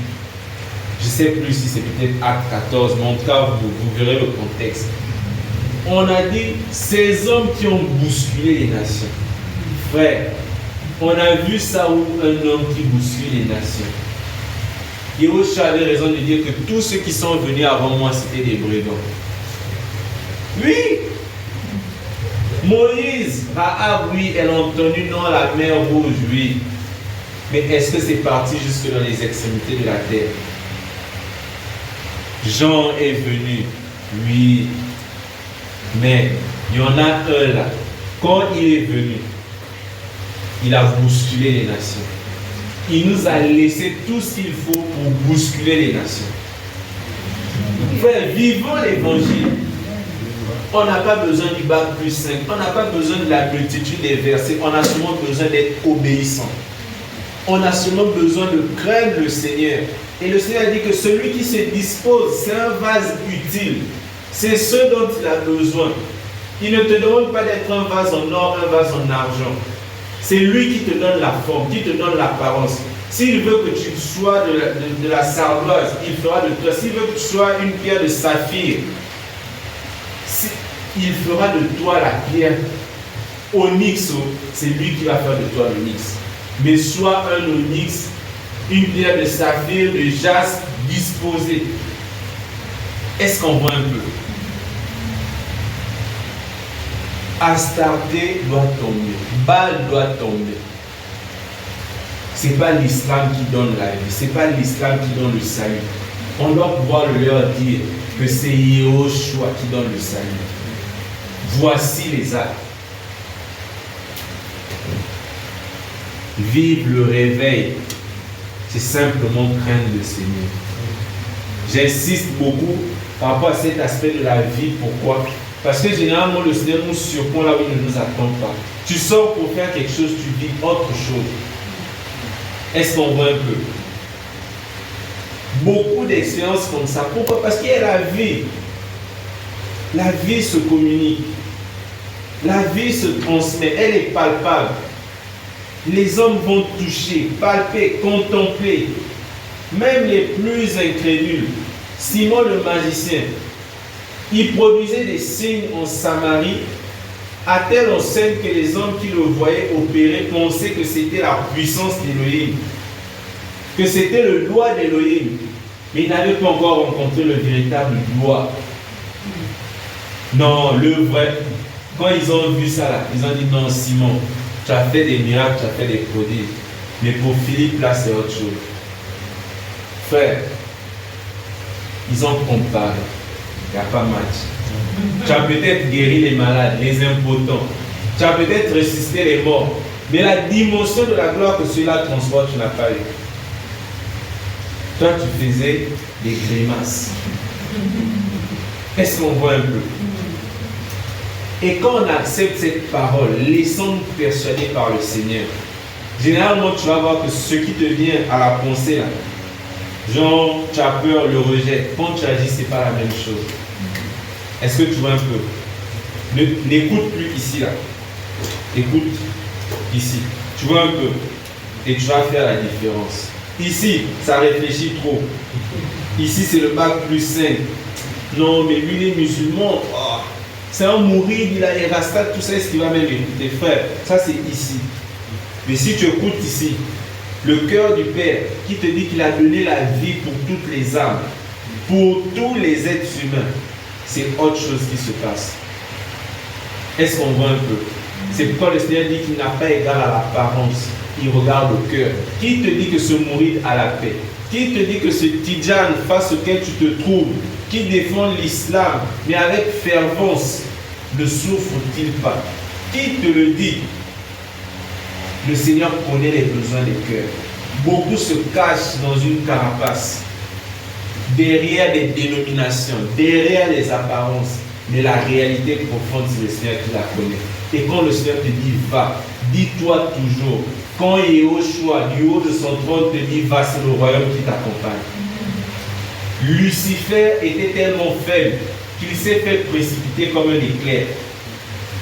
Speaker 1: Je ne sais plus si c'est peut-être Acte 14, mais en tout cas, vous verrez le contexte. On a dit, ces hommes qui ont bousculé les nations. Frère, on a vu ça où un homme qui bouscule les nations. Yehoshua avait raison de dire que tous ceux qui sont venus avant moi, c'était des brigands. Oui. Moïse, Rahab, oui, elle a entendu dans la mer Rouge, oui. Mais est-ce que c'est parti jusque dans les extrémités de la terre? Jean est venu, oui. Mais il y en a un là. Quand il est venu, il a bousculé les nations. Il nous a laissé tout ce qu'il faut pour bousculer les nations. Frère, vivons l'évangile. On n'a pas besoin du bac plus 5. On n'a pas besoin de la multitude des versets. On a seulement besoin d'être obéissant. On a seulement besoin de craindre le Seigneur. Et le Seigneur dit que celui qui se dispose, c'est un vase utile. C'est ce dont il a besoin. Il ne te demande pas d'être un vase en or, un vase en argent. C'est lui qui te donne la forme, qui te donne l'apparence. S'il veut que tu sois de la sardoise, il fera de toi. S'il veut que tu sois une pierre de saphir, il fera de toi la pierre onyx. C'est lui qui va faire de toi l'onyx. Mais sois un onyx, une pierre de saphir, de jaspe disposée. Est-ce qu'on voit un peu? Astarté doit tomber, Baal doit tomber. Ce n'est pas l'islam qui donne la vie, ce n'est pas l'islam qui donne le salut. On doit pouvoir leur dire que c'est Yehoshua qui donne le salut. Voici les actes. Vive le réveil, c'est simplement craindre le Seigneur. J'insiste beaucoup par rapport à cet aspect de la vie. Pourquoi? Parce que généralement le Seigneur nous surprend là où il ne nous attend pas. Tu sors pour faire quelque chose, tu vis autre chose. Est-ce qu'on voit un peu? Beaucoup d'expériences comme ça. Pourquoi? Parce qu'il y a la vie. La vie se communique. La vie se transmet. Elle est palpable. Les hommes vont toucher, palper, contempler. Même les plus incrédules. Simon le magicien, il produisait des signes en Samarie, à telle enseigne que les hommes qui le voyaient opérer pensaient que c'était la puissance d'Élohim, que c'était le doigt d'Élohim. Mais ils n'avaient pas encore rencontré le véritable doigt. Non, le vrai. Quand ils ont vu ça, là, ils ont dit non, Simon, tu as fait des miracles, tu as fait des prodiges. Mais pour Philippe, là, c'est autre chose. Frère, ils ont comparé. Il n'y a pas match. Tu as peut-être guéri les malades, les impotents. Tu as peut-être ressuscité les morts. Mais la dimension de la gloire que celui-là transporte, tu n'as pas eu. Toi, tu faisais des grimaces. Est-ce qu'on voit un peu? Et quand on accepte cette parole, laissons-nous persuader par le Seigneur. Généralement, tu vas voir que ce qui te vient à la pensée, là, genre, tu as peur, le rejet. Quand tu agis, ce n'est pas la même chose. Est-ce que tu vois un peu? N'écoute plus ici, là. Écoute ici. Tu vois un peu. Et tu vas faire la différence. Ici, ça réfléchit trop. Ici, c'est le bac plus 5. Non, mais lui, il est musulman. Oh, c'est un mouride, il a les rastas, tout ça, est-ce qu'il va même écouter? Frère, ça c'est ici. Mais si tu écoutes ici, le cœur du Père qui te dit qu'il a donné la vie pour toutes les âmes, pour tous les êtres humains, c'est autre chose qui se passe. Est-ce qu'on voit un peu? C'est pourquoi le Seigneur dit qu'il n'a pas égal à l'apparence. Il regarde au cœur. Qui te dit que ce mouride a la paix? Qui te dit que ce Tidjane face auquel tu te trouves, qui défend l'islam, mais avec fervence, ne souffre-t-il pas? Qui te le dit? Le Seigneur connaît les besoins des cœurs. Beaucoup se cachent dans une carapace, derrière des dénominations, derrière les apparences. Mais la réalité profonde, c'est le Seigneur qui la connaît. Et quand le Seigneur te dit va, dis-toi toujours, quand Yehoshua, du haut de son trône, te dit va, c'est le royaume qui t'accompagne. Lucifer était tellement faible qu'il s'est fait précipiter comme un éclair.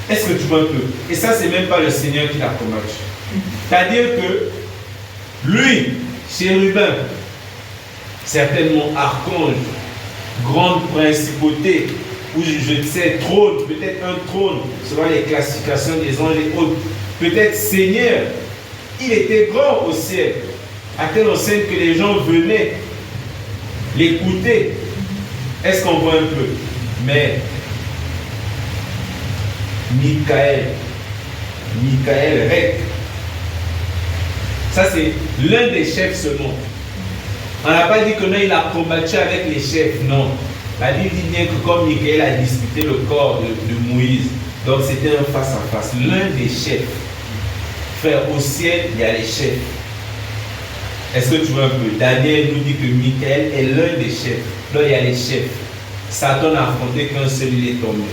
Speaker 1: Est-ce que tu vois un peu? Et ça, c'est même pas le Seigneur qui l'a combattu. C'est-à-dire que lui, chérubin, certainement archange, grande principauté, ou je sais, trône, peut-être un trône, selon les classifications des anges et autres, peut-être Seigneur, il était grand au ciel, à telle enseigne que les gens venaient l'écouter. Est-ce qu'on voit un peu? Mais Michael Rek, ça c'est l'un des chefs seulement. On n'a pas dit que non, il a combattu avec les chefs, non. La Bible dit bien que comme Michael a disputé le corps de Moïse, donc c'était un face à face. L'un des chefs. Frère, au ciel, il y a les chefs. Est-ce que tu vois un peu? Daniel nous dit que Michael est l'un des chefs. Donc il y a les chefs. Satan n'a affronté qu'un seul, il est tombé.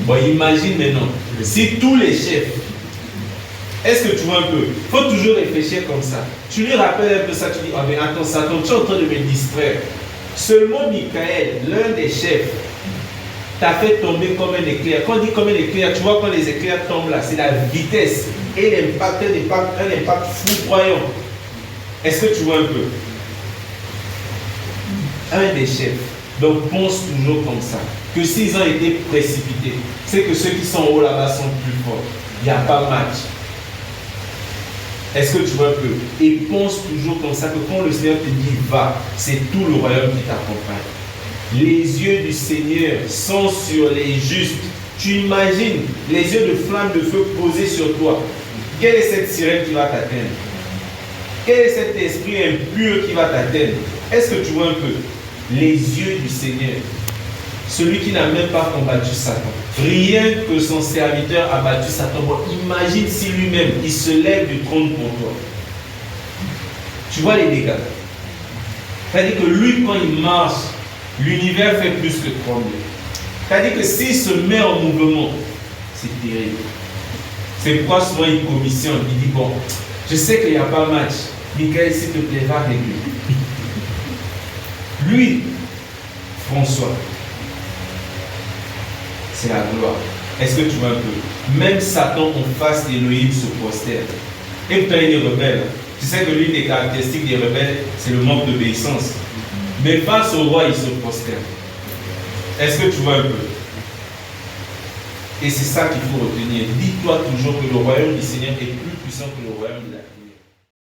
Speaker 1: Bon, imagine maintenant, si tous les chefs Est-ce que tu vois un peu? Il faut toujours réfléchir comme ça. Tu lui rappelles un peu ça, tu dis, ah mais attends, Satan, tu es en train de me distraire. Seulement Michael, l'un des chefs, t'a fait tomber comme un éclair. Quand on dit comme un éclair, tu vois quand les éclairs tombent là, c'est la vitesse et l'impact, un impact foudroyant. Est-ce que tu vois un peu? Un des chefs. Donc pense toujours comme ça. Que s'ils ont été précipités, c'est que ceux qui sont en haut là-bas sont plus forts. Il n'y a pas de match. Est-ce que tu vois un peu? Et pense toujours comme ça que quand le Seigneur te dit va, c'est tout le royaume qui t'accompagne. Les yeux du Seigneur sont sur les justes. Tu imagines les yeux de flamme de feu posés sur toi. Quelle est cette sirène qui va t'atteindre? Quel est cet esprit impur qui va t'atteindre? Est-ce que tu vois un peu? Les yeux du Seigneur. Celui qui n'a même pas combattu Satan. Rien que son serviteur a battu Satan. Bon, imagine si lui-même, il se lève du trône pour toi. Tu vois les dégâts. C'est-à-dire que lui, quand il marche, l'univers fait plus que trembler. C'est-à-dire que s'il se met en mouvement, c'est terrible. C'est pourquoi souvent il commissionne, il dit, bon, je sais qu'il n'y a pas de match. Michael, s'il te plaît, va régler. Lui, François, c'est la gloire. Est-ce que tu vois un peu? Même Satan en face d'Élohim se prosterne. Et pourtant il est rebelle. Tu sais que l'une des caractéristiques des rebelles, c'est le manque d'obéissance. Mais face au roi, il se prosterne. Est-ce que tu vois un peu? Et c'est ça qu'il faut retenir. Dis-toi toujours que le royaume du Seigneur est plus puissant que le royaume de la terre.